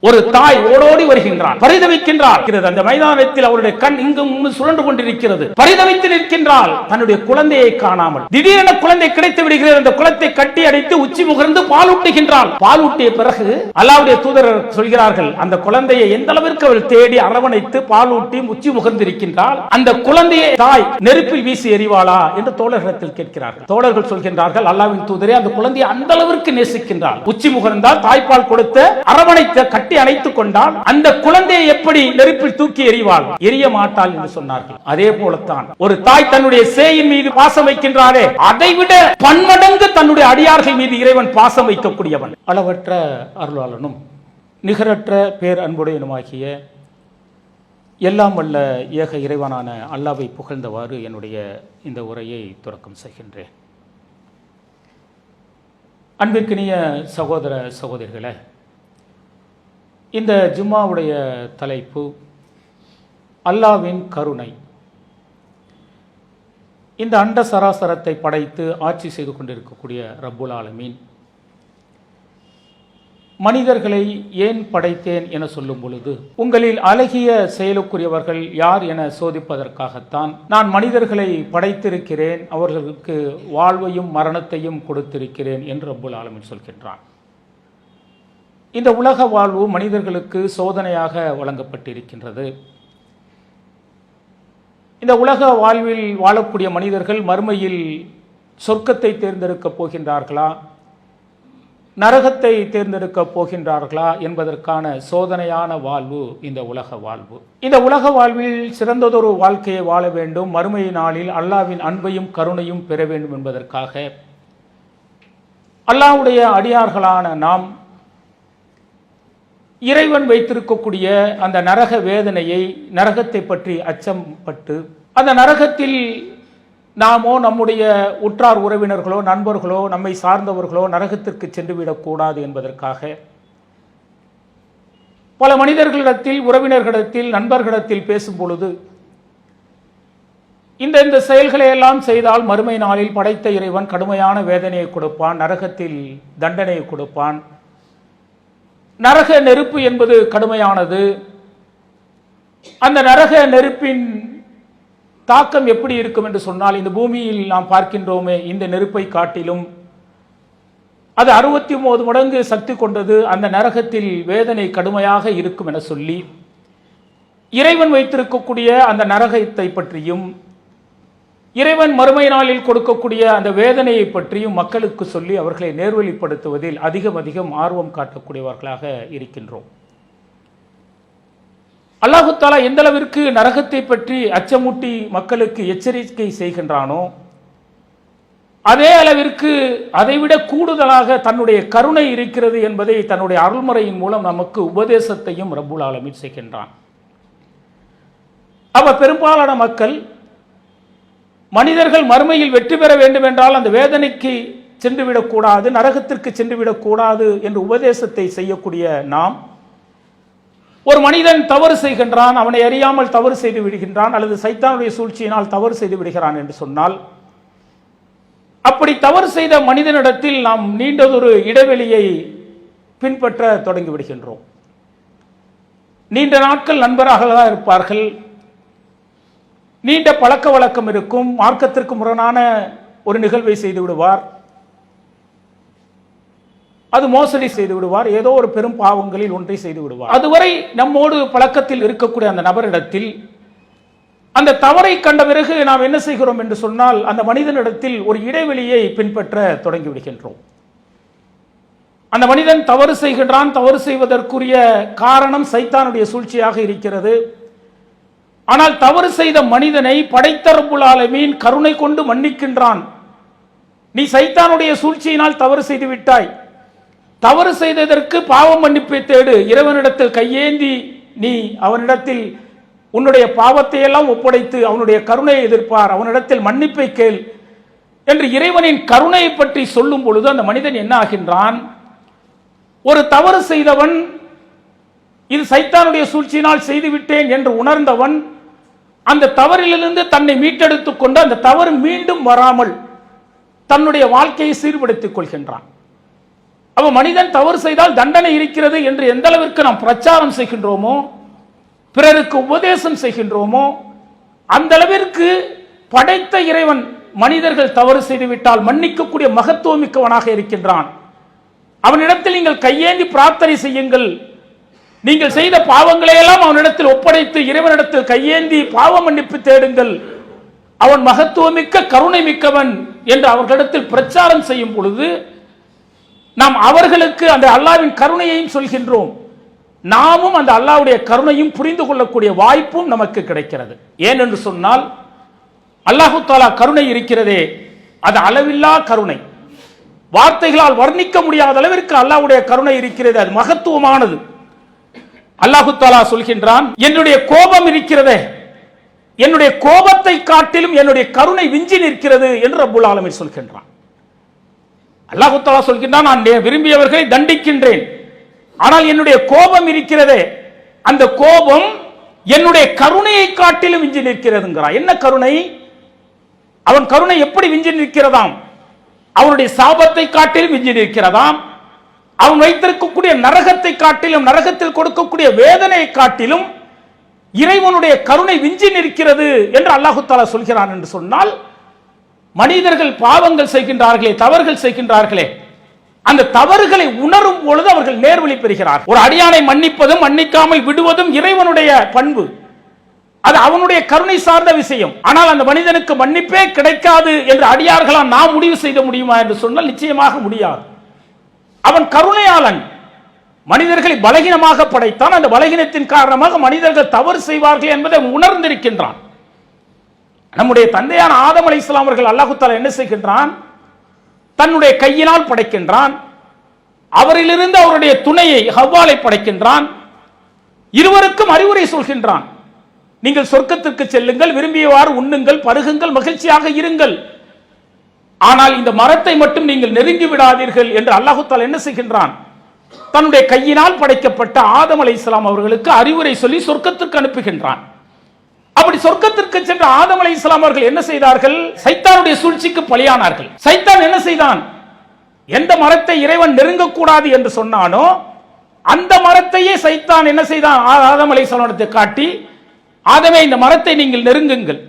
ஒரு தாய் ஓடோடி வருகின்றார், பரிதவிக்கின்றார். அந்த மைதானத்தில் அவருடைய கண் இங்கும் சுழன்று கொண்டிருக்கிறது. பரிதவித்து நிற்கின்றால் தன்னுடைய குழந்தையை காணாமல். திடீரென குழந்தை கிடைத்து விடுகிறது. அந்த குளத்தை கட்டி அடைத்து உச்சி முகர்ந்து பாலூட்டுகின்றாள். பாலூட்டிய பிறகு அல்லாஹ்வுடைய தூதர் சொல்கிறார்கள், அந்த குழந்தையை எந்த அளவிற்கு அவள் தேடி அரவணைத்து பாலூட்டி உச்சி முகர்ந்திருக்கின்றால் அந்த குழந்தையை தாய் நெருப்பில் வீசி எறிவாளா என்று தோழர்களிடத்தில் கேட்கிறார்கள். தோழர்கள் சொல்கின்றார்கள், அல்லாஹ்வின் தூதரே, அந்த குழந்தையை அந்த அளவிற்கு நேசிக்கின்றாள். உச்சி முகர்ந்தால், தாய்ப்பால் கொடுத்த அரவணைத்த கட்டி அணைத்துக் கொண்டால் அந்த குழந்தையை எப்படி நெருப்பில் தூக்கி எறிவாள்? எரிய மாட்டாள் என்று சொன்னார்கள். அதே போலத்தான் ஒரு தாய் தன்னுடைய சேயின் மீது பாசம் வைக்கின்றாரே, அதைவிட பன்மடங்கு தன்னுடைய அடியார்கள் மீது இறைவன் பாசம் வைக்கக்கூடியவன். அளவற்ற அருளாளனும் நிகரற்ற பேர் அன்புடையனுமாகிய எல்லாம் வல்ல ஏக இறைவனான அல்லாஹ்வை புகழ்ந்தவாறு என்னுடைய இந்த உரையை துவக்கம் செய்கின்றேன். அன்பிற்கினிய சகோதர சகோதரிகளே, இந்த ஜும்மாவுடைய தலைப்பு அல்லாஹ்வின் கருணை. இந்த அண்ட சராசரத்தை படைத்து ஆட்சி செய்து கொண்டிருக்கக்கூடிய ரப்புல் ஆலமீன் மனிதர்களை ஏன் படைத்தேன் என சொல்லும் பொழுது, உங்களில் அழகிய செயலுக்குரியவர்கள் யார் என சோதிப்பதற்காகத்தான் நான் மனிதர்களை படைத்திருக்கிறேன், அவர்களுக்கு வாழ்வையும் மரணத்தையும் கொடுத்திருக்கிறேன் என்று ரப்புல் ஆலமீன் சொல்கின்றான். இந்த உலக வாழ்வு மனிதர்களுக்கு சோதனையாக வழங்கப்பட்டிருக்கின்றது. இந்த உலக வாழ்வில் வாழக்கூடிய மனிதர்கள் மறுமையில் சொர்க்கத்தை தேர்ந்தெடுக்கப் போகின்றார்களா, நரகத்தை தேர்ந்தெடுக்கப் போகின்றார்களா என்பதற்கான சோதனையான வாழ்வு இந்த உலக வாழ்வு. இந்த உலக வாழ்வில் சிறந்ததொரு வாழ்க்கையை வாழ வேண்டும், மறுமை நாளில் அல்லாஹ்வின் அன்பையும் கருணையும் பெற வேண்டும் என்பதற்காக அல்லாஹ்வுடைய அடியார்களான நாம் இறைவன் வைத்திருக்கக்கூடிய அந்த நரக வேதனையை, நரகத்தை பற்றி அச்சம்பட்டு, அந்த நரகத்தில் நாமோ நம்முடைய உற்றார் உறவினர்களோ நண்பர்களோ நம்மை சார்ந்தவர்களோ நரகத்திற்கு சென்றுவிடக்கூடாது என்பதற்காக பல மனிதர்களிடத்தில், உறவினர்களிடத்தில், நண்பர்களிடத்தில் பேசும் பொழுது இந்த செயல்களை எல்லாம் செய்தால் மறுமை நாளில் படைத்த இறைவன் கடுமையான வேதனையை கொடுப்பான், நரகத்தில் தண்டனையை கொடுப்பான், நரக நெருப்பு என்பது கடுமையானது, அந்த நரக நெருப்பின் தாக்கம் எப்படி இருக்கும் என்று சொன்னால், இந்த பூமியில் நாம் பார்க்கின்றோமே இந்த நெருப்பை காட்டிலும் அது 69 மடங்கு சக்தி கொண்டது, அந்த நரகத்தில் வேதனை கடுமையாக இருக்கும் என சொல்லி இறைவன் வைத்திருக்கக்கூடிய அந்த நரகத்தை பற்றியும் இறைவன் மறுமை நாளில் கொடுக்கக்கூடிய அந்த வேதனையை பற்றியும் மக்களுக்கு சொல்லி அவர்களை நேர்வழிப்படுத்துவதில் அதிகம் ஆர்வம் காட்டக்கூடியவர்களாக இருக்கின்றோம். அல்லாஹு தஆலா எந்த அளவிற்கு நரகத்தை பற்றி அச்சமூட்டி மக்களுக்கு எச்சரிக்கை செய்கின்றானோ, அதே அளவிற்கு அதைவிட கூடுதலாக தன்னுடைய கருணை இருக்கிறது என்பதை தன்னுடைய அருள்முறையின் மூலம் நமக்கு உபதேசத்தையும் ரப்புல் ஆலமீன் செய்கின்றான். அப்ப பெரும்பாலான மக்கள் மனிதர்கள் மறுமையில் வெற்றி பெற வேண்டும் என்றால் அந்த வேதனைக்கு சென்றுவிடக்கூடாது, நரகத்திற்கு சென்றுவிடக்கூடாது என்று உபதேசத்தை செய்யக்கூடிய நாம், ஒரு மனிதன் தவறு செய்கின்றான், அவனை அறியாமல் தவறு செய்து விடுகின்றான், அல்லது சைத்தானுடைய சூழ்ச்சியினால் தவறு செய்து விடுகிறான் என்று சொன்னால், அப்படி தவறு செய்த மனிதனிடத்தில் நாம் நீண்டதொரு இடைவெளியை பின்பற்ற தொடங்கி விடுகின்றோம். நீண்ட நாட்கள் நண்பராக தான் இருப்பார்கள், நீண்ட பழக்க வழக்கம் இருக்கும், மார்க்கத்திற்கு முரணான ஒரு நிகழ்வை செய்து விடுவார், அது மோசடி செய்து விடுவார், ஏதோ ஒரு பெரும் பாவங்களில் ஒன்றை செய்து விடுவார். அதுவரை நம்மோடு பழக்கத்தில் இருக்கக்கூடிய அந்த நபரிடத்தில் அந்த தவறை கண்ட பிறகு நாம் என்ன செய்கிறோம் என்று சொன்னால், அந்த மனிதனிடத்தில் ஒரு இடைவெளியை பின்பற்ற தொடங்கி விடுகின்றோம். அந்த மனிதன் தவறு செய்கின்றான், தவறு செய்வதற்குரிய காரணம் சைத்தானுடைய சூழ்ச்சியாக இருக்கிறது. ஆனால் தவறு செய்த மனிதனை படைத்த ரப்புல் ஆலமீன் கருணை கொண்டு மன்னிக்கின்றான். நீ சைத்தானுடைய சூழ்ச்சியினால் தவறு செய்து விட்டாய், தவறு செய்ததற்கு பாவ மன்னிப்பை தேடு, இறைவனிடத்தில் கையேந்தி நீ அவனிடத்தில் உன்னுடைய பாவத்தை எல்லாம் ஒப்படைத்து அவனுடைய கருணையை எதிர்ப்பார், அவனிடத்தில் மன்னிப்பை கேள் என்று இறைவனின் கருணையை பற்றி சொல்லும் பொழுது அந்த மனிதன் என்ன ஆகின்றான்? ஒரு தவறு செய்தவன், இது சைத்தானுடைய சூழ்ச்சியினால் செய்துவிட்டேன் என்று உணர்ந்தவன் அந்த தவறிலிருந்து தன்னை மீட்டெடுத்துக் கொண்டு அந்த தவறு மீண்டும் வராமல் தன்னுடைய வாழ்க்கையை சீர்படுத்திக் கொள்கின்றான். அவ மனிதன் தவறு செய்தால் தண்டனை இருக்கிறது என்று எந்த அளவிற்கு நாம் பிரச்சாரம் செய்கின்றோமோ, பிறருக்கு உபதேசம் செய்கின்றோமோ, அந்த அளவிற்கு படைத்த இறைவன் மனிதர்கள் தவறு செய்துவிட்டால் மன்னிக்கக்கூடிய மகத்துவமிக்கவனாக இருக்கின்றான். அவனிடத்தில் நீங்கள் கையேந்தி பிரார்த்தனை செய்யுங்கள். நீங்கள் செய்த பாவங்களை எல்லாம் அவனிடத்தில் ஒப்படைத்து இறைவனிடத்தில் கையேந்தி பாவ மன்னிப்பு தேடுங்கள். அவன் மகத்துவமிக்க கருணை மிக்கவன் என்று அவர்களிடத்தில் பிரச்சாரம் செய்யும் பொழுது நாம் அவர்களுக்கு அந்த அல்லாஹ்வின் கருணையையும் சொல்கின்றோம். நாமும் அந்த அல்லாஹ்வுடைய கருணையும் புரிந்து கொள்ளக்கூடிய வாய்ப்பும் நமக்கு கிடைக்கிறது. ஏன் என்று சொன்னால், அல்லாஹு தஆலா கருணை இருக்கிறதே, அது அளவில்லா கருணை. வார்த்தைகளால் வர்ணிக்க முடியாத அளவிற்கு அல்லாஹ்வுடைய கருணை இருக்கிறது, அது மகத்துவமானது. அல்லாஹு தஆலா சொல்கின்றான், என்னுடைய கோபம் இருக்கிறதே, என்னுடைய கோபத்தை காட்டிலும் என்னுடைய கருணை விஞ்சி நிற்கிறது என்று ரப்புல் ஆலமீன் சொல்கின்றான். அல்லாஹு தஆலா சொல்கின்றான், நான் விரும்பியவர்களை தண்டிக்கின்றேன், ஆனால் என்னுடைய கோபம் இருக்கிறதே, அந்த கோபம் என்னுடைய கருணையை காட்டிலும் விஞ்சி நிற்கிறதுங்கிறான். என்ன கருணை? அவன் கருணை எப்படி விஞ்சி நிற்கிறதாம்? அவனுடைய சாபத்தை காட்டிலும் விஞ்சி நிற்கிறதாம். அவன் வைத்திருக்கக்கூடிய நரகத்தை காட்டிலும், நரகத்தில் கொடுக்கக்கூடிய வேதனையை காட்டிலும் இறைவனுடைய கருணை விஞ்சி நிற்கிறது என்று அல்லாஹு தஆலா சொல்கிறான். என்று சொன்னால், மனிதர்கள் பாவங்கள் செய்கின்றார்களே, தவறுகள் செய்கின்றார்களே, அந்த தவறுகளை உணரும் பொழுது அவர்கள் நேர்வழி பெறுகிறார். ஒரு அடியானை மன்னிப்பதும் மன்னிக்காமல் விடுவதும் இறைவனுடைய பண்பு, அது அவனுடைய கருணை சார்ந்த விஷயம். ஆனால் அந்த மனிதனுக்கு மன்னிப்பே கிடைக்காது என்று அடியார்களால் நாம் முடிவு செய்ய முடியுமா என்று சொன்னால் நிச்சயமாக முடியாது. அவன் கருணையாளன். மனிதர்களை பலகீனமாக படைத்தான். அந்த பலகீனத்தின் காரணமாக மனிதர்கள் தவறு செய்வார்கள் என்பதை உணர்ந்திருக்கின்றான். நம்முடைய தந்தையான ஆதம் அலைஹிஸ்ஸலாம் அவர்கள் அல்லாஹ் தஆலா என்ன செய்கின்றான்? தன்னுடைய கையினால் படைக்கின்றான். அவரிலிருந்து அவருடைய துணையை ஹவ்வாலை படைக்கின்றான். இருவருக்கும் அறிவுரை சொல்கின்றான். நீங்கள் சொர்க்கத்திற்கு செல்லுங்கள், விரும்பியவாறு உண்ணுங்கள், பருகுங்கள், மகிழ்ச்சியாக இருங்கள், ஆனால் இந்த மரத்தை மட்டும் நீங்கள் நெருங்கி விடாதீர்கள் என்று அல்லாஹ் தஆலா என்ன செய்கின்றான்? தன்னுடைய கையினால் படைக்கப்பட்ட ஆதம் அலைஹிஸ்ஸலாம் அவர்களுக்கு அறிவுரை சொல்லி சொர்க்கத்திற்கு அனுப்புகின்றான். அப்படி சொர்க்கத்திற்கு சென்ற ஆதம் அலைஹிஸ்ஸலாம் அவர்கள் என்ன செய்தார்கள்? சைத்தானுடைய சூழ்ச்சிக்கு பலியானார்கள். சைத்தான் என்ன செய்தான்? எந்த மரத்தை இறைவன் நெருங்கக்கூடாது என்று சொன்னானோ அந்த மரத்தையே சைத்தான் என்ன செய்தான்? ஆதம் அலைஹிஸ்ஸலாத்தை காட்டி, ஆதமே இந்த மரத்தை நீங்கள் நெருங்குங்கள்.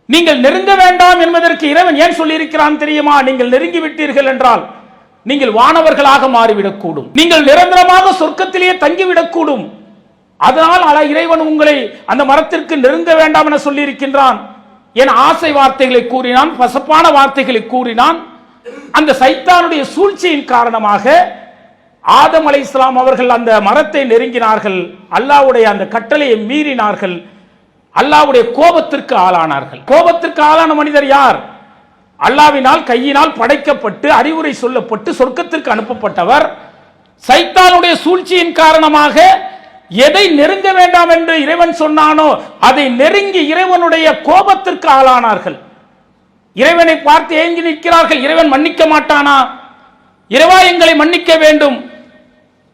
நீங்கள் நெருங்க வேண்டாம் என்பதற்கு இறைவன் ஏன் சொல்லி இருக்கிறான் தெரியுமா? நீங்கள் நெருங்கி விட்டீர்கள் என்றால் நீங்கள் வானவர்களாக மாறிவிடக்கூடும், நீங்கள் நிரந்தரமாக சொர்க்கத்திலேயே தங்கிவிடக்கூடும். அதனால் இறைவன் உங்களை அந்த மரத்திற்கு நெருங்க வேண்டாம் என சொல்லி இருக்கின்றான். என் ஆசை வார்த்தைகளை கூறினான், பசப்பான வார்த்தைகளை கூறினான். அந்த சைத்தானுடைய சூழ்ச்சியின் காரணமாக ஆதம் அலைஹிஸ்ஸலாம் அவர்கள் அந்த மரத்தை நெருங்கினார்கள். அல்லாஹ்வுடைய அந்த கட்டளையை மீறினார்கள். அல்லாஹ்வுடைய கோபத்திற்கு ஆளானார்கள். கோபத்திற்கு ஆளான மனிதர் யார்? அல்லாஹ்வினால் கையினால் படைக்கப்பட்டு அறிவுரை சொல்லப்பட்டு சொர்க்கத்திற்கு அனுப்பப்பட்டவர். சைத்தானுடைய சூழ்ச்சியின் காரணமாக எதை நெருங்க வேண்டாம் என்று இறைவன் சொன்னானோ அதை நெருங்கி இறைவனுடைய கோபத்திற்கு ஆளானார்கள். இறைவனை பார்த்து ஏங்கி நிற்கிறார்கள். இறைவன் மன்னிக்க மாட்டானா? இறைவா எங்களை மன்னிக்க வேண்டும்,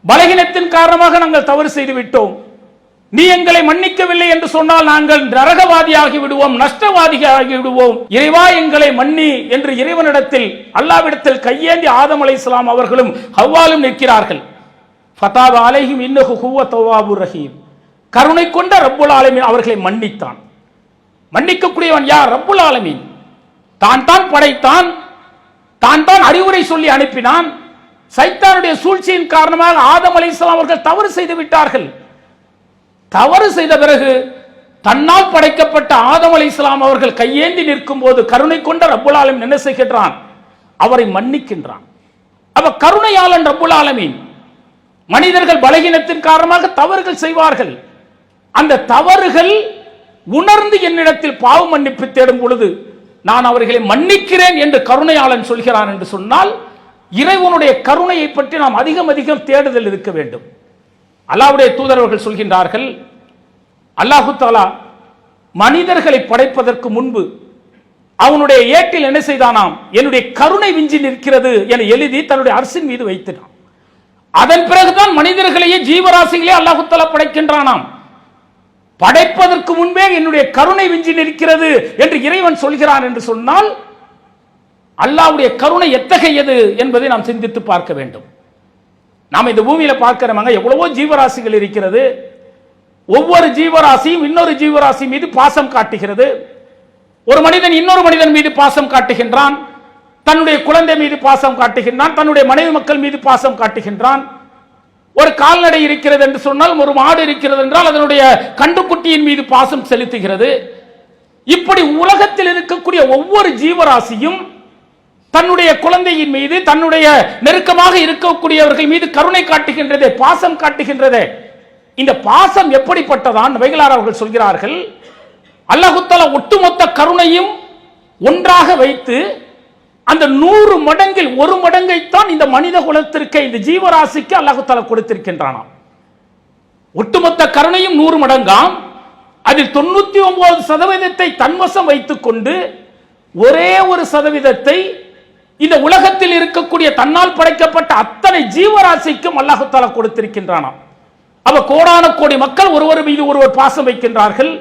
பலகீனத்தின் காரணமாக நாங்கள் தவறு செய்து விட்டோம், நீ எங்களை மன்னிக்கவில்லை என்று சொன்னால் நாங்கள் நரகவாதியாகி விடுவோம், நஷ்டவாதியாகி விடுவோம், இறைவா எங்களை மன்னி என்று இறைவனிடத்தில் அல்லாஹ்விடத்தில் கையேந்தி ஆதம் அலைஹிஸ்ஸலாம் அவர்களும் ஹவ்வாலும் நிற்கிறார்கள். ஃபதாப அலைஹிம் இன்னஹு ஹுவ தவ்வாபுர் ரஹீம். கருணை கொண்ட ரப்புல் ஆலமீன் அவர்களை மன்னித்தான். மன்னிக்கக்கூடியவன் யார்? ரப்புல் ஆலமீன். தான் படைத்தான், தான் அறிவுரை சொல்லி அனுப்பினான். சைத்தானுடைய சூழ்ச்சியின் காரணமாக ஆதம் அலைஹிஸ்ஸலாம் அவர்கள் தவறு செய்து விட்டார்கள். தவறு செய்த பிறகு தன்னால் படைக்கப்பட்ட ஆதம் அலைஹிஸ்ஸலாம் அவர்கள் கையேந்தி நிற்கும் போது கருணை கொண்ட ரப்புல் ஆலமீன் என்ன செய்கின்றான்? அவரை மன்னிக்கின்றான். அவ கருணையாளன் ரப்புல் ஆலமீன். மனிதர்கள் பலகீனத்தின் காரணமாக தவறுகள் செய்வார்கள். அந்த தவறுகள் உணர்ந்து என்னிடத்தில் பாவ மன்னிப்பு தேடும் பொழுது நான் அவர்களை மன்னிக்கிறேன் என்று கருணையாளன் சொல்கிறான் என்று சொன்னால் இறைவனுடைய கருணையை பற்றி நாம் அதிகம் அதிகம் தேடுதல் இருக்க வேண்டும். அல்லாஹ்வுடைய தூதரவர்கள் சொல்கின்றார்கள், அல்லாஹு தஆலா மனிதர்களை படைப்பதற்கு முன்பு அவனுடைய ஏட்டில் என்ன செய்தானாம்? என்னுடைய கருணை விஞ்சி நிற்கிறது என எழுதி தன்னுடைய அர்ஷின் மீது வைத்தான். அதன் பிறகுதான் மனிதர்களையே ஜீவராசிகளே அல்லாஹு தஆலா படைக்கின்றானாம். படைப்பதற்கு முன்பே என்னுடைய கருணை விஞ்சி நிற்கிறது என்று இறைவன் சொல்கிறான் என்று சொன்னால் அல்லாஹ்வுடைய கருணை எத்தகையது என்பதை நாம் சிந்தித்து பார்க்க வேண்டும். நாம் இந்த பூமியில பார்க்கிறோமாங்க, எவ்வளவோ ஜீவராசிகள் இருக்கிறது. ஒவ்வொரு ஜீவராசியும் இன்னொரு ஜீவராசி மீது பாசம் காட்டுகிறது. ஒரு மனிதன் இன்னொரு மனிதன் மீது பாசம் காட்டுகின்றான், தன்னுடைய குழந்தை மீது பாசம் காட்டுகின்றான், தன்னுடைய மனைவி மக்கள் மீது பாசம் காட்டுகின்றான். ஒரு கால்நடை இருக்கிறது என்று சொன்னால், ஒரு மாடு இருக்கிறது என்றால் அதனுடைய கண்டுக்குட்டியின் மீது பாசம் செலுத்துகிறது. இப்படி உலகத்தில் இருக்கக்கூடிய ஒவ்வொரு ஜீவராசியும் தன்னுடைய குழந்தையின் மீது, தன்னுடைய நெருக்கமாக இருக்கக்கூடியவர்கள் மீது கருணை காட்டுகின்றதே, பாசம் காட்டுகின்றதே. இந்த பாசம் எப்படிப்பட்டதான்? நபிகளார் அவர்கள் சொல்கிறார்கள், அல்லாஹ் தஆலா ஒட்டுமொத்த கருணையும் ஒன்றாக வைத்து அந்த 100 மடங்கில் 1 மடங்கைத்தான் இந்த மனித குலத்திற்கு, இந்த ஜீவராசிக்கு அல்லாஹ் தஆலா கொடுத்திருக்கின்றானாம். ஒட்டுமொத்த கருணையும் 100 மடங்காம். அதில் 99% தன்வசம் வைத்துக் கொண்டு ஒரே 1% இந்த உலகத்தில் இருக்கக்கூடிய தன்னால் படைக்கப்பட்ட அத்தனை ஜீவராசிக்கும் அல்லாஹ் தஆலா கொடுத்திருக்கின்றானாம். அவ கோடான கோடி மக்கள் ஒருவர் மீது ஒருவர் பாசம் வைக்கின்றார்கள்.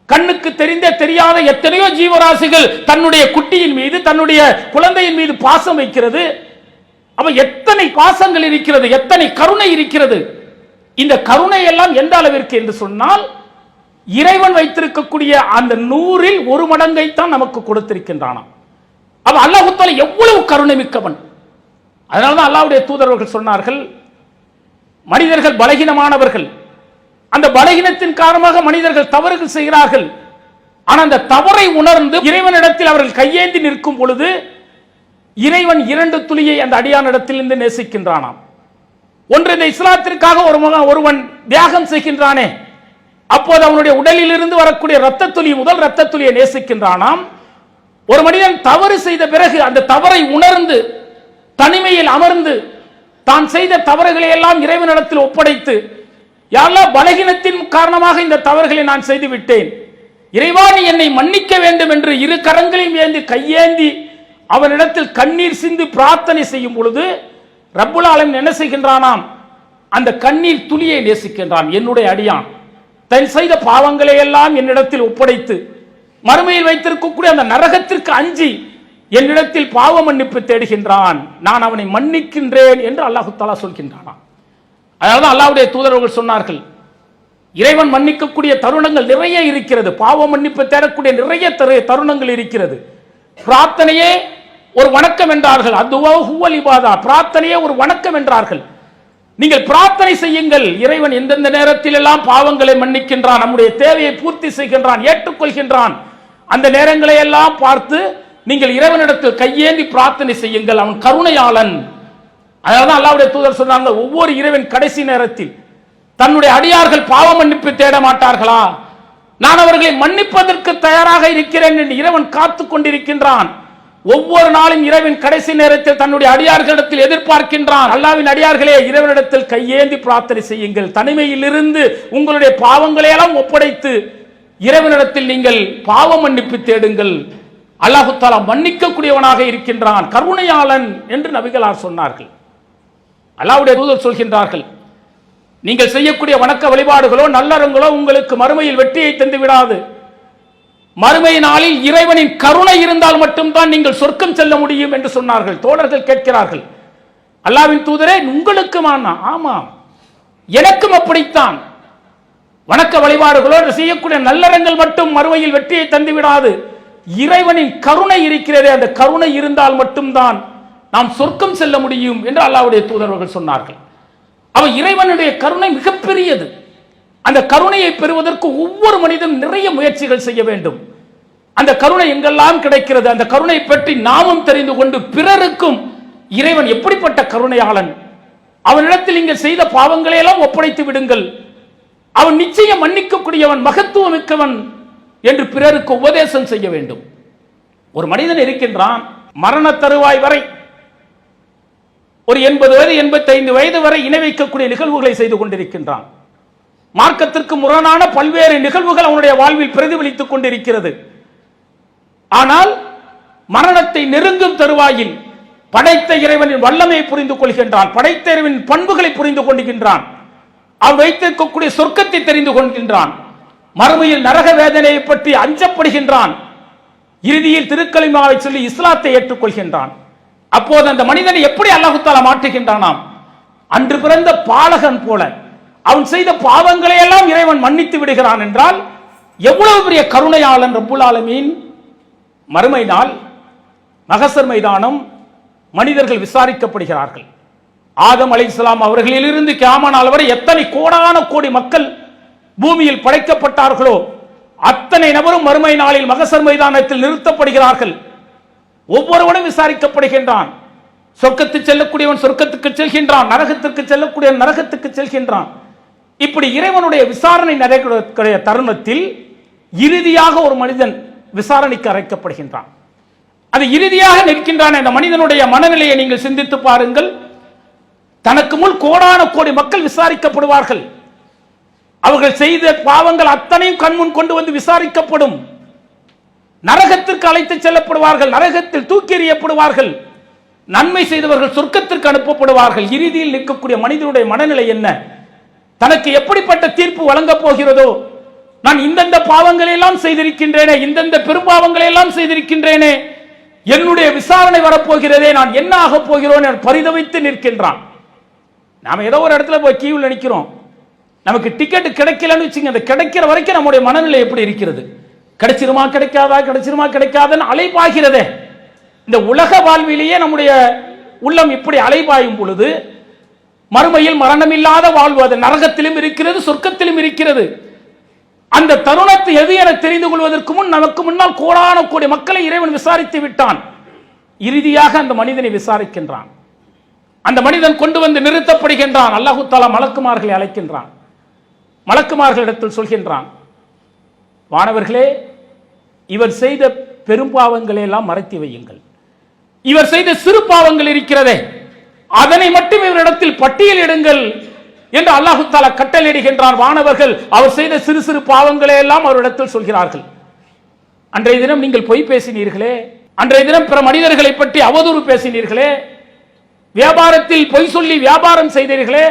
கண்ணுக்கு தெரிந்த தெரியாத எத்தனையோ ஜீவராசிகள் தன்னுடைய குட்டியின் மீது, தன்னுடைய குழந்தையின் மீது பாசம் வைக்கிறது. அவ எத்தனை பாசங்கள் இருக்கிறது, எத்தனை கருணை இருக்கிறது. இந்த கருணை எல்லாம் எந்த அளவிற்கு என்று சொன்னால், இறைவன் வைத்திருக்கக்கூடிய அந்த 100ல் 1 மடங்கைத்தான் நமக்கு கொடுத்திருக்கின்றானாம். அவ அல்லாஹ் தஆலா எவ்வளவு கருணை மிக்கவன். அதனால்தான் அல்லாஹ்வுடைய தூதர்கள் சொன்னார்கள், மனிதர்கள் பலகீனமானவர்கள். அந்த பலகீனத்தின் காரணமாக மனிதர்கள் தவறுகள் செய்கிறார்கள். ஆனால் அந்த தவறை உணர்ந்து இறைவனிடத்தில் அவர்கள் கையேந்தி நிற்கும் பொழுது இறைவன் 2 துளியை அந்த அடியானிடத்திலிருந்து நேசிக்கின்றானாம். ஒன்று, இந்த இஸ்லாத்திற்காக ஒருவன் தியாகம் செய்கின்றானே, அப்போது அவனுடைய உடலில் இருந்து வரக்கூடிய இரத்த துளி, முதல் இரத்த துளியை நேசிக்கின்றானாம். ஒரு மனிதன் தவறு செய்த பிறகு அந்த தவறை உணர்ந்து தனிமையில் அமர்ந்து தான் செய்த தவறுகளை எல்லாம் இறைவனிடத்தில் ஒப்படைத்து, யா அல்லாஹ், பலகீனத்தின் காரணமாக இந்த தவறுகளை நான் செய்து விட்டேன், இறைவா நீ என்னை மன்னிக்க வேண்டும் என்று 2 கரங்களையும் ஏந்தி கையேந்தி அவனிடத்தில் கண்ணீர் சிந்து பிரார்த்தனை செய்யும் பொழுது ரப்புல் ஆலமீன் என்ன செய்கின்றானாம்? அந்த கண்ணீர் துளியை நேசிக்கின்றான். என்னுடைய அடியான் தன் செய்த பாவங்களை எல்லாம் என்னிடத்தில் ஒப்படைத்து மறுமையில் வைத்திருக்கக்கூடிய அந்த நரகத்திற்கு அஞ்சி என்னிடத்தில் பாவ மன்னிப்பு தேடுகின்றான், நான் அவனை மன்னிக்கின்றேன் என்று அல்லாஹ் தஆலா சொல்கின்றான். அதனால்தான் அல்லாஹ்வுடைய தூதர்கள் சொன்னார்கள், இறைவன் மன்னிக்கக்கூடிய தருணங்கள் நிறைய இருக்கிறது, பாவ மன்னிப்பு தேடக்கூடிய நிறைய தருணங்கள் இருக்கிறது. பிரார்த்தனையே ஒரு வணக்கம் என்றார்கள். அதுவா ஹுவல் இபாதா, பிரார்த்தனையே ஒரு வணக்கம் என்றார்கள். நீங்கள் பிரார்த்தனை செய்யுங்கள். இறைவன் எந்தெந்த நேரத்தில் எல்லாம் பாவங்களை மன்னிக்கின்றான், நம்முடைய தேவையை பூர்த்தி செய்கின்றான், ஏற்றுக்கொள்கின்றான், அந்த நேரங்களை எல்லாம் பார்த்து நீங்கள் இறைவனிடத்தில் கையேந்தி பிரார்த்தனை செய்யுங்கள், அவன் கருணையாளன். அதனால்தான் அல்லாஹ்வுடைய தூதர் சொன்னாங்க, ஒவ்வொரு இறைவன் கடைசி நேரத்தில் தன்னுடைய அடியார்கள் பாவ மன்னிப்பு தேட மாட்டார்களா, நான் அவர்களை மன்னிப்பதற்கு தயாராக இருக்கிறேன் என்று இறைவன் காத்து கொண்டிருக்கின்றான். ஒவ்வொரு நாளும் இறைவன் கடைசி நேரத்தில் தன்னுடைய அடியார்களிடத்தில் எதிர்பார்க்கின்றான், அல்லாஹ்வின் அடியார்களே, இறைவனிடத்தில் கையேந்தி பிரார்த்தனை செய்யுங்கள், தனிமையில் இருந்து உங்களுடைய பாவங்களை எல்லாம் ஒப்படைத்து இறைவனிடத்தில் நீங்கள் பாவ மன்னிப்பு தேடுங்கள், அல்லாஹ் தஆலா மன்னிக்கக்கூடியவனாக இருக்கின்றான், கருணையாளன் என்று நபிகளார் சொன்னார்கள். அல்லாஹ்வுடைய தூதர் சொல்கின்றார்கள், நீங்கள் செய்யக்கூடிய வணக்க வழிபாடுகளோ நல்லறங்களோ உங்களுக்கு மறுமையில் வெற்றியை தந்து விடாது. மறுமை நாளில் இறைவனின் கருணை இருந்தால் மட்டும்தான் நீங்கள் சொர்க்கம் செல்ல முடியும் என்று சொன்னார்கள். தோழர்கள் கேட்கிறார்கள், அல்லாஹ்வின் தூதரே உங்களுக்குமானா? ஆமாம், எனக்கும் அப்படித்தான். வணக்க வழிபாடுகளோ செய்யக்கூடிய நல்லறங்கள் மட்டும் மறுமையில் வெற்றியை தந்து விடாது. இறைவனின் கருணை இருக்கிறதே, அந்த கருணை இருந்தால் மட்டும்தான் நாம் சொர்க்கம் செல்ல முடியும் என்று அல்லாஹ்வுடைய தூதர்கள் சொன்னார்கள். அவ இறைவனுடைய கருணை மிகப்பெரியது. அந்த கருணையை பெறுவதற்கு ஒவ்வொரு மனிதனும் நிறைய முயற்சிகள் செய்ய வேண்டும். அந்த கருணை எங்கெல்லாம் கிடைக்கிறது, அந்த கருணை பற்றி நாமும் தெரிந்து கொண்டு பிறருக்கும் இறைவன் எப்படிப்பட்ட கருணையாளன், அவனிடத்தில் நீங்கள் செய்த பாவங்களை எல்லாம் ஒப்படைத்து விடுங்கள், அவன் நிச்சயம் மன்னிக்கக்கூடியவன், மகத்துவம் மிக்கவன் என்று பிறருக்கு உபதேசம் செய்ய வேண்டும். ஒரு மனிதன் இருக்கின்றான், மரண தருவாய் வரை ஒரு 80 வயது 85 வயது வரை இணை வைக்கக்கூடிய நிகழ்வுகளை செய்து கொண்டிருக்கின்றான். மார்க்கத்திற்கு முரணான பல்வேறு நிகழ்வுகள் அவனுடைய வாழ்வில் பிரதிபலித்துக் கொண்டிருக்கிறது. ஆனால் மரணத்தை நெருங்கும் தருவாயில் படைத்த இறைவனின் வல்லமையை புரிந்து கொள்கின்றான், படைத்த இறைவனின் பண்புகளை புரிந்து கொள்கின்றான், அவன் வைத்திருக்கக்கூடிய சொர்க்கத்தை தெரிந்து கொள்கின்றான், மறுமையில் நரக வேதனையை பற்றி அஞ்சப்படுகின்றான், இறுதியில் திருக்கலிமாவை சொல்லி இஸ்லாத்தை ஏற்றுக்கொள்கின்றான். அப்போது அந்த மனிதனை எப்படி அல்லாஹ் தஆலா மாற்றுகின்றானாம்? அன்று பிறந்த பாலகன் போல அவன் செய்த பாவங்களை எல்லாம் இறைவன் மன்னித்து விடுகிறான் என்றால் எவ்வளவு பெரிய கருணையாளன் ரப்புல் ஆலமீன். மறுமை நாள் மகசர் மைதானம் மனிதர்கள் விசாரிக்கப்படுகிறார்கள். ஆதம் அலைஹிஸ்ஸலாம் அவர்களிலிருந்து கியாம நாள் வரை எத்தனை கோடான கோடி மக்கள் பூமியில் படைக்கப்பட்டார்களோ அத்தனை நபரும் மறுமை நாளில் மகசர் மைதானத்தில் நிறுத்தப்படுகிறார்கள். ஒவ்வொருவனும் விசாரிக்கப்படுகின்றான். சொர்க்கத்துக்கு செல்லக்கூடியவன் சொர்க்கத்துக்கு செல்கின்றான், நரகத்திற்கு செல்லக்கூடியவன் நரகத்துக்கு செல்கின்றான். இப்படி இறைவனுடைய விசாரணை நடைபெறக்கூடிய தருணத்தில் இறுதியாக ஒரு மனிதன் விசாரணைக்கு அழைக்கப்படுகின்றான். அது இறுதியாக நிற்கின்றான். அந்த மனிதனுடைய மனநிலையை நீங்கள் சிந்தித்து பாருங்கள். தனக்கு முன் கோடான கோடி மக்கள் விசாரிக்கப்படுவார்கள். அவர்கள் செய்த பாவங்கள் அத்தனையும் கண்முன் கொண்டு வந்து விசாரிக்கப்படும். நரகத்திற்கு அழைத்து செல்லப்படுவார்கள், நரகத்தில் தூக்கி எறியப்படுவார்கள். நன்மை செய்தவர்கள் சொர்க்கத்திற்கு அனுப்பப்படுவார்கள். இறுதியில் நிற்கக்கூடிய மனிதனுடைய மனநிலை என்ன? தனக்கு எப்படிப்பட்ட தீர்ப்பு வழங்கப் போகிறதோ, நான் இந்தந்த பாவங்களை எல்லாம் செய்திருக்கின்றேனே, இந்தந்த பெரும்பாவங்களை எல்லாம் செய்திருக்கின்றேனே, என்னுடைய விசாரணை வரப்போகிறதே, நான் என்ன ஆக போகிறோம் பரிதவித்து நிற்கின்றான். நாம ஏதோ ஒரு இடத்துல போய் கியூவில் நிற்கிறோம், நமக்கு டிக்கெட் கிடைக்கலன்னு வச்சுங்க, அந்த கிடைக்கிற வரைக்கும் நம்முடைய மனநிலை எப்படி இருக்கிறது? கிடைச்சிருமா கிடைக்காதா, கிடைச்சிருமா கிடைக்காதுன்னு அலைபாய்கிறதே. இந்த உலக வாழ்விலேயே நம்முடைய உள்ளம் இப்படி அலைபாயும் பொழுது மறுமையில் மரணமில்லாத வாழ்வு அது நரகத்திலும் இருக்கிறது, சொர்க்கத்திலும் இருக்கிறது. அந்த தருணத்தை எது என தெரிந்து கொள்வதற்கு முன் நமக்கு முன்னால் கோடான கோடி மக்களை இறைவன் விசாரித்து விட்டான். இறுதியாக அந்த மனிதனை விசாரிக்கின்றான். அந்த மனிதன் கொண்டு வந்து நிறுத்தப்படுகின்றான். அல்லாஹு தஆலா மலக்குமார்களை அழைக்கின்றான். மலக்குமார்களிடத்தில் சொல்கின்றான், வானவர்களே, இவர் செய்த பெரும்பாவங்களை எல்லாம் மறைத்து வையுங்கள். இவர் செய்த சிறு பாவங்கள் இருக்கிறதே அதனை மட்டும் இவரிடத்தில் பட்டியலிடுங்கள் என்று அல்லாஹு தஆலா கட்டளையிடுகின்றான். வானவர்கள் அவர் செய்த சிறு சிறு பாவங்களை எல்லாம் அவரிடத்தில் சொல்கிறார்கள். அன்றைய தினம் நீங்கள் பொய் பேசினீர்களே, அன்றைய தினம் பிற மனிதர்களை பற்றி அவதூறு பேசினீர்களே, வியாபாரத்தில் பொய் சொல்லி வியாபாரம் செய்தீர்களே,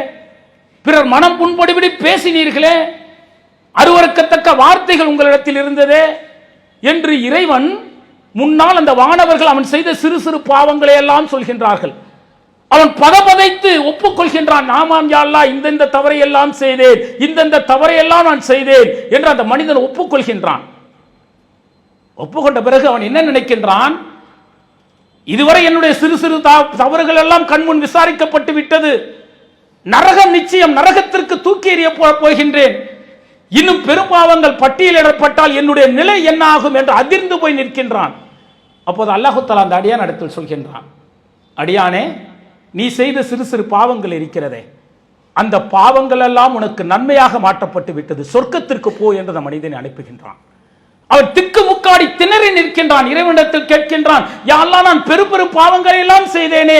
பிறர் மனம் புண்படும்படி பேசினீர்களே, அருவருக்கத்தக்க வார்த்தைகள் உங்களிடத்தில் இருந்ததே என்று இறைவன் முன்னால் அந்த வானவர்கள் அவன் செய்த சிறு சிறு பாவங்களை எல்லாம் சொல்கின்றார்கள். அவன் பதபதைத்து ஒப்புக்கொள்கின்றான். நாமாம் யா அல்லாஹ், இந்த தவறை எல்லாம் செய்தேன், இந்த தவறை எல்லாம் நான் செய்தேன் என்று அந்த மனிதன் ஒப்புக்கொள்கின்றான். ஒப்புக்கொண்ட பிறகு அவன் என்ன நினைக்கின்றான்? இதுவரை என்னுடைய சிறு சிறு தவறுகள் எல்லாம் கண்முன் விசாரிக்கப்பட்டு விட்டது. நரகம் நிச்சயம், நரகத்திற்கு தூக்கி எறிய போகின்றேன். இன்னும் பெரும்பாவங்கள் பட்டியலிடப்பட்டால் என்னுடைய நிலை என்ன ஆகும் என்று அதிர்ந்து போய் நிற்கின்றான். அப்போது அல்லாஹு தஆலா அந்த அடியான் இடத்தில் சொல்கின்றான், அடியானே, நீ செய்த சிறு சிறு பாவங்கள் இருக்கிறதே, அந்த பாவங்கள் எல்லாம் உனக்கு நன்மையாக மாற்றப்பட்டு விட்டது, சொர்க்கத்திற்கு போ என்று அந்த மனிதனை அனுப்புகின்றான். அவன் திக்கு முக்காடி திணறி நிற்கின்றான். இறைவனிடத்தில் கேட்கின்றான், யா அல்லாஹ், நான் பெரு பெரு பாவங்களை எல்லாம் செய்தேனே,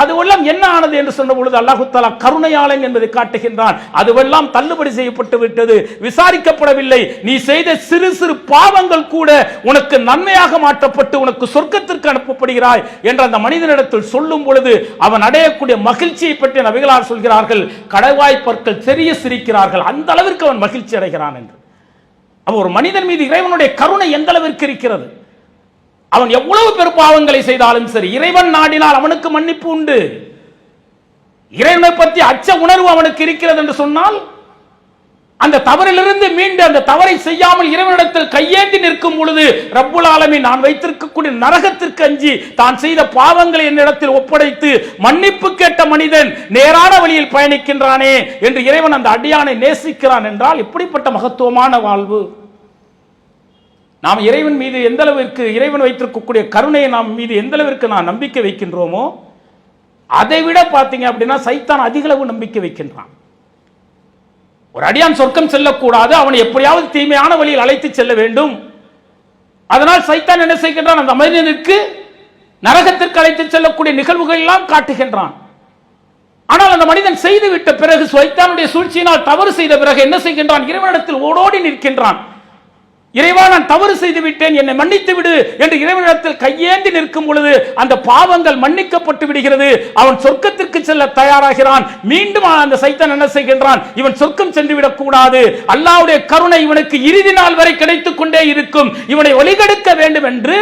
அதுவெல்லாம் என்ன ஆனது என்று சொன்ன பொழுது அல்லாஹு தஆலா கருணையாளன் என்பதை காட்டுகின்றான். அதுவெல்லாம் தள்ளுபடி செய்யப்பட்டு விட்டது, விசாரிக்கப்படவில்லை. நீ செய்த சிறு சிறு பாவங்கள் கூட உனக்கு நன்மையாக மாற்றப்பட்டு உனக்கு சொர்க்கத்திற்கு அனுப்பப்படுகிறாய் என்று அந்த மனிதனிடத்தில் சொல்லும் பொழுது அவன் அடையக்கூடிய மகிழ்ச்சியை பற்றி நபிகளார் சொல்கிறார்கள், கடவாய் பற்கள் தெரிய சிரிக்கிறார்கள், அந்த அளவிற்கு அவன் மகிழ்ச்சி அடைகிறான் என்று. அவன் ஒரு மனிதன் மீது இறைவனுடைய கருணை எந்த அளவிற்கு இருக்கிறது. அவன் எவ்வளவு பெரும்பாவங்களை செய்தாலும் சரி, இறைவன் நாடினால் அவனுக்கு மன்னிப்பு உண்டு. இறைவனை பற்றி அச்ச உணர்வு அவனுக்கு இருக்கிறது என்று சொன்னால் அந்த தவறிலிருந்து மீண்டு அந்த தவறை செய்யாமல் இறைவனிடத்தில் கையேந்தி நிற்கும் பொழுது ரப்புல் ஆலமீன் நான் வைத்திருக்கக்கூடிய நரகத்திற்கு அஞ்சி தான் செய்த பாவங்களை என்னிடத்தில் ஒப்படைத்து மன்னிப்பு கேட்ட மனிதன் நேரான வழியில் பயணிக்கின்றானே என்று இறைவன் அந்த அடியானை நேசிக்கிறான் என்றால் இப்படிப்பட்ட மகத்துவமான வாழ்வு. நாம் இறைவன் மீது எந்த அளவிற்கு, இறைவன் வைத்திருக்கக்கூடிய கருணையை நாம் மீது எந்த அளவிற்கு நாம் நம்பிக்கை வைக்கின்றோமோ அதை விட பார்த்தீங்க அப்படின்னா சைத்தான் அதிக அளவு நம்பிக்கை வைக்கின்றான். ஒரு அடியான் சொர்க்கம் செல்லக்கூடாது, அவனை எப்படியாவது தீமையான வழியில் அழைத்து செல்ல வேண்டும். அதனால் சைத்தான் என்ன செய்கின்றான்? அந்த மனிதனுக்கு நரகத்திற்கு அழைத்து செல்லக்கூடிய நிகழ்வுகள் எல்லாம் காட்டுகின்றான். ஆனால் அந்த மனிதன் செய்து விட்ட பிறகு, சைத்தானுடைய சூழ்ச்சியினால் தவறு செய்த பிறகு என்ன செய்கின்றான்? இறைவனிடத்தில் ஓடோடி நிற்கின்றான். இறைவா, நான் தவறு செய்து விட்டேன், என்னை மன்னித்து விடு என்று இறைவனிடத்தில் கையேந்தி நிற்கும் பொழுது அந்த பாவங்கள் மன்னிக்கப்பட்டு விடுகிறது. அவன் சொர்க்கத்திற்கு செல்ல தயாராகிறான். மீண்டும் அந்த சைத்தான் என்ன செய்கின்றான்? இவன் சொர்க்கம் சென்று விடக் கூடாது, அல்லாஹ்வுடைய கருணை இவனுக்கு இறுதி நாள் வரை கிடைத்துக் கொண்டே இருக்கும், இவனை ஒளிகெடுக்க வேண்டும் என்று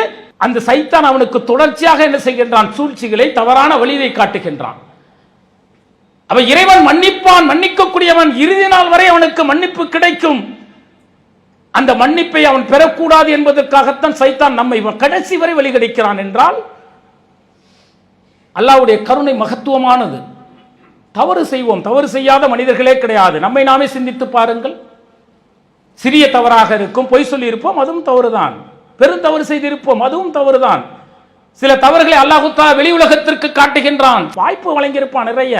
அந்த சைத்தான் அவனுக்கு தொடர்ச்சியாக என்ன செய்கின்றான்? சூழ்ச்சிகளை, தவறான வழியை காட்டுகின்றான். அவ இறைவன் மன்னிப்பான், மன்னிக்கக்கூடியவன், இறுதி நாள் வரை அவனுக்கு மன்னிப்பு கிடைக்கும். அந்த மன்னிப்பை அவன் பெறக்கூடாது என்பதற்காகத்தான் சைத்தான் நம்மை கடைசி வரை வழிகடிக்கிறான் என்றால் அல்லாஹ்வுடைய கருணை மகத்துவமானது. தவறு செய்வோம், தவறு செய்யாத மனிதர்களே கிடையாது. நம்மை நாமே சிந்தித்து பாருங்கள். சிறிய தவறாக இருக்கும், பொய் சொல்லி இருப்போம், அதுவும் தவறுதான். பெரும் தவறு செய்திருப்போம், அதுவும் தவறுதான். சில தவறுகளை அல்லாஹ் தஆலா வெளி உலகத்திற்கு காட்டுகின்றான். வாய்ப்பு வழங்கியிருப்பான் நிறைய.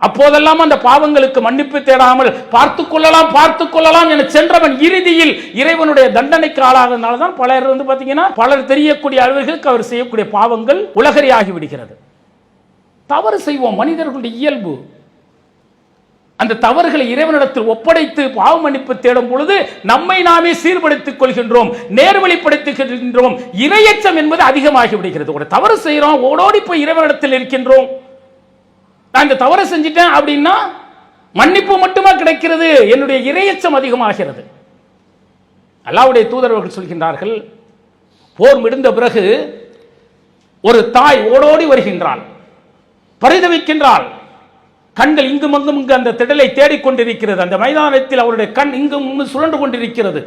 அப்போதெல்லாம் அந்த பாவங்களுக்கு மன்னிப்பு தேடாமல் பார்த்துக் கொள்ளலாம் என சென்றவன் இறுதியில் இறைவனுடைய தண்டனைக்கு ஆளாகிறதுனால தான் பலர் பாத்தீங்கன்னா பலர் தெரியக்கூடிய அளவுகளுக்கு அவர் செய்யக்கூடிய பாவங்கள் உலகறியாகி விடுகிறது. தவறு செய்வோம், மனிதர்களுடைய இயல்பு. அந்த தவறுகளை இறைவனிடத்தில் ஒப்படைத்து பாவ மன்னிப்பு தேடும் பொழுது நம்மை நாமே சீர்படுத்திக் கொள்கின்றோம், நேர்வழிப்படுத்துகின்றோம். இறையச்சம் என்பது அதிகமாகி விடுகிறது. ஒரு தவறு செய்யறோம், ஓடோடி போய் இறைவனிடத்தில் இருக்கின்றோம். நான் இந்த தவறு செஞ்சிட்டேன் அப்படின்னா மன்னிப்பு மட்டுமா கிடைக்கிறது? என்னுடைய இறையச்சம் அதிகமாகிறது. அல்லாஹ்வுடைய தூதர்கள் சொல்கின்றார்கள், போர் முடிந்த பிறகு ஒரு தாய் ஓடோடி வருகின்றாள், பரிதவிக்கின்றாள். கண்கள் இங்கும் அங்கும் அந்த திடலை தேடிக்கொண்டிருக்கிறது. அந்த மைதானத்தில் அவருடைய கண் இங்கும் சுழன்று கொண்டிருக்கிறது.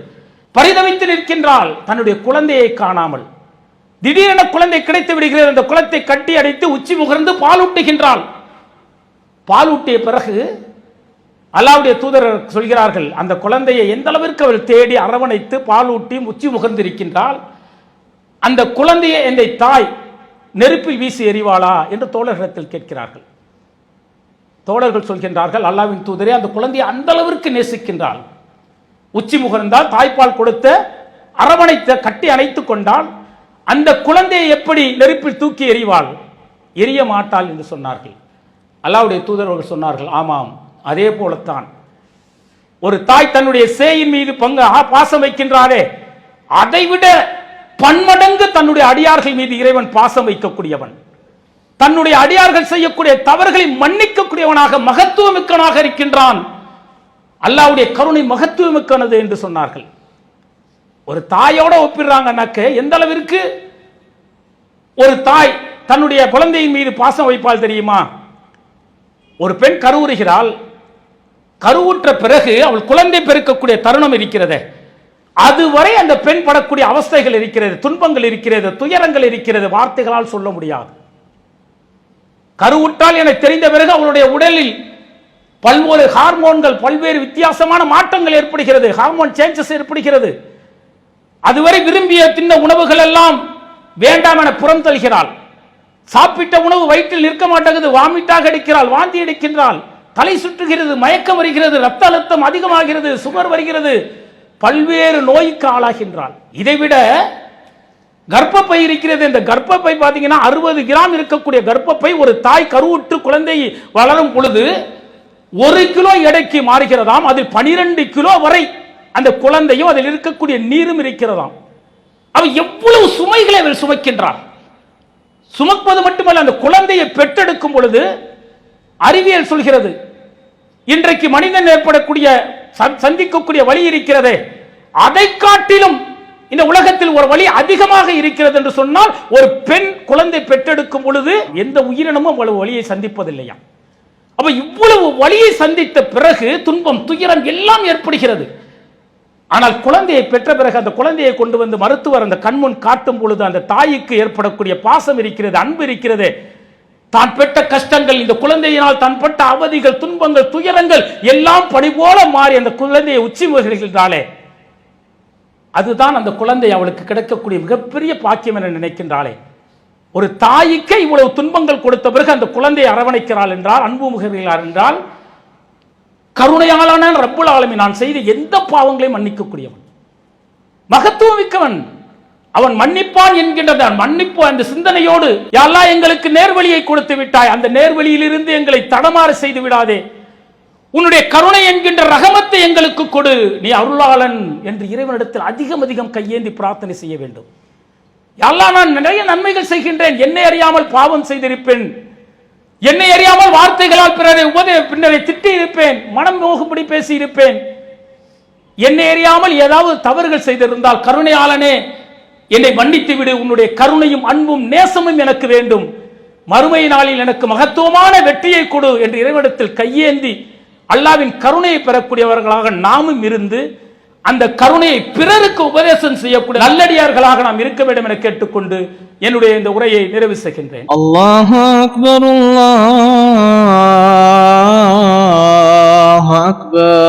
பரிதவித்து நிற்கின்றாள், தன்னுடைய குழந்தையை காணாமல். திடீரென குழந்தை கிடைத்து விடுகிறது. அந்த குளத்தை கட்டி அடைத்து உச்சி முகர்ந்து பாலூட்டுகின்றாள். பாலூட்டிய பிறகு அல்லாஹ்வுடைய தூதர் சொல்கிறார்கள், அந்த குழந்தையை எந்த அளவிற்கு அவள் தேடி அரவணைத்து பாலூட்டி உச்சி முகர்ந்திருக்கின்றால் அந்த குழந்தையை என்ற தாய் நெருப்பில் வீசி எறிவாளா என்று தோழர்களிடத்தில் கேட்கிறார்கள். தோழர்கள் சொல்கின்றார்கள், அல்லாஹ்வின் தூதரே, அந்த குழந்தையை அந்த அளவிற்கு நேசிக்கின்றாள். உச்சி முகர்ந்தால், தாய்ப்பால் கொடுத்த, அரவணைத்த, கட்டி அணைத்துக் கொண்டால் அந்த குழந்தையை எப்படி நெருப்பில் தூக்கி எறிவாள்? எரிய மாட்டாள் என்று சொன்னார்கள். அல்லாஹ்வுடைய தூதர்கள் சொன்னார்கள், ஆமாம், அதே போலத்தான் ஒரு தாய் தன்னுடைய சேயின் மீது பாசம் வைக்கின்றாரே, அதைவிட பன்மடங்கு தன்னுடைய அடியார்கள் மீது இறைவன் பாசம் வைக்கக்கூடியவன். தன்னுடைய அடியார்கள் செய்யக்கூடிய தவறுகளை மன்னிக்கக்கூடியவனாக மகத்துவமிக்கவனாக இருக்கின்றான். அல்லாஹ்வுடைய கருணை மகத்துவமிக்கனது என்று சொன்னார்கள். ஒரு தாயோட ஒப்பிடுறாங்கன்னாக்க எந்த அளவிற்கு ஒரு தாய் தன்னுடைய குழந்தையின் மீது பாசம் வைப்பால் தெரியுமா? ஒரு பெண் கருவுறுகிறாள். கருவுற்ற பிறகு அவள் குழந்தை பெருக்கக்கூடிய தருணம் இருக்கிறது. அதுவரை அந்த பெண் படக்கூடிய அவஸ்தைகள் இருக்கிறது, துன்பங்கள் இருக்கிறது, துயரங்கள் இருக்கிறது, வார்த்தைகளால் சொல்ல முடியாது. கருவுற்றால் என தெரிந்த பிறகு அவளுடைய உடலில் பல்வேறு ஹார்மோன்கள், பல்வேறு வித்தியாசமான மாற்றங்கள் ஏற்படுகிறது, ஹார்மோன் சேஞ்சஸ் ஏற்படுகிறது. அதுவரை விரும்பிய தின்ன உணவுகள் எல்லாம் வேண்டாம் என புறம் தள்ளுகிறாள். சாப்பிட்ட உணவு வயிற்றில் நிற்க மாட்டேங்குது, வாமிட்டாக அடிக்கிறாள், வாந்தி அடிக்கின்றாள், தலை சுற்றுகிறது, மயக்கம் வருகிறது, ரத்த அழுத்தம் அதிகமாகிறது, சுகர் வருகிறது, பல்வேறு நோய்க்கு ஆளாகின்றாள். இதைவிட கர்ப்பப்பை இருக்கிறது. இந்த கர்ப்பப்பை பார்த்தீங்கன்னா 60 கிராம் இருக்கக்கூடிய கர்ப்பப்பை ஒரு தாய் கருவுற்று குழந்தை வளரும் பொழுது 1 கிலோ எடைக்கு மாறுகிறதாம். அதில் 12 கிலோ வரை அந்த குழந்தையும் அதில் இருக்கக்கூடிய நீரும் இருக்கிறதாம். அவ எவ்வளவு சுமைகளை அவள் சுமக்கின்றாள். சுமப்பது மட்டுமல்ல, அந்த குழந்தையை பெற்றெடுக்கும் பொழுது அறிவியல் சொல்கிறது, இன்றைக்கு மனிதன் ஏற்படக்கூடிய சந்திக்கக்கூடிய வழி இருக்கிறதே, அதை காட்டிலும் இந்த உலகத்தில் ஒரு வழி அதிகமாக இருக்கிறது என்று சொன்னால், ஒரு பெண் குழந்தை பெற்றெடுக்கும் பொழுது எந்த உயிரினமும் அவ்வளவு வழியை சந்திப்பதில்லையா. அப்ப இவ்வளவு வழியை சந்தித்த பிறகு துன்பம், துயரம் எல்லாம் ஏற்படுகிறது. ஆனால் குழந்தையை பெற்ற பிறகு அந்த குழந்தையை கொண்டு வந்து மருத்துவர் அந்த கண்முன் காட்டும் பொழுது அந்த தாய்க்கு ஏற்படக்கூடிய பாசம் இருக்கிறது, அன்பு இருக்கிறது. தான் பெற்ற கஷ்டங்கள், இந்த குழந்தையினால் தான் பட்ட அவதிகள், துன்பங்கள், துயரங்கள் எல்லாம் பனி போல மாறி அந்த குழந்தையை உச்சி முகர்கின்றாளே, அதுதான் அந்த குழந்தை அவளுக்கு கிடைக்கக்கூடிய மிகப்பெரிய பாக்கியம் என நினைக்கின்றாளே. ஒரு தாய்க்கு இவ்வளவு துன்பங்கள் கொடுத்த பிறகு அந்த குழந்தையை அரவணைக்கிறாள் என்றால், அன்பு முகர்கிறார் என்றால், கருணையாளனான ரப்புல் ஆலமீன் நான் செய்த எந்த பாவங்களையும் மன்னிக்கக்கூடியவன், மகத்துவம் மிக்கவன். அவன் மன்னிப்பான் என்கின்ற மன்னிப்பு அந்த சிந்தனையோடு, யா அல்லாஹ் எங்களுக்கு நேர்வழியை கொடுத்து விட்டாய், அந்த நேர்வழியிலிருந்து எங்களை தடமாற செய்து விடாதே, உன்னுடைய கருணை என்கின்ற ரஹமத்தை எங்களுக்கு கொடு, நீ அருளாளன் என்று இறைவனிடத்தில் அதிகம் அதிகம் கையேந்தி பிரார்த்தனை செய்ய வேண்டும். யா அல்லாஹ் நான் நிறைய நன்மைகள் செய்கின்றேன், என்னை அறியாமல் பாவம் செய்திருப்பேன், என்னை அறியாமல் வார்த்தைகளால் பிறரை திட்டி இருப்பேன், மனம் நோகும்படி பேசி இருப்பேன், என்னை அறியாமல் ஏதாவது தவறுகள் செய்திருந்தால் கருணையாளனே என்னை மன்னித்து விடு, உன்னுடைய கருணையும் அன்பும் நேசமும் எனக்கு வேண்டும், மறுமை நாளில் எனக்கு மகத்துவமான வெற்றியை கொடு என்று இறைவனிடத்தில் கையேந்தி அல்லாவின் கருணையை பெறக்கூடியவர்களாக நாமும் இருந்து அந்த கருணையை பிறருக்கு உபதேசம் செய்யக்கூடிய நல்லடியார்களாக நாம் இருக்க வேண்டும் என கேட்டுக்கொண்டு என்னுடைய இந்த உரையை நிறைவு செய்கின்றேன். அல்லாஹு அக்பர், அல்லாஹு அக்பர்.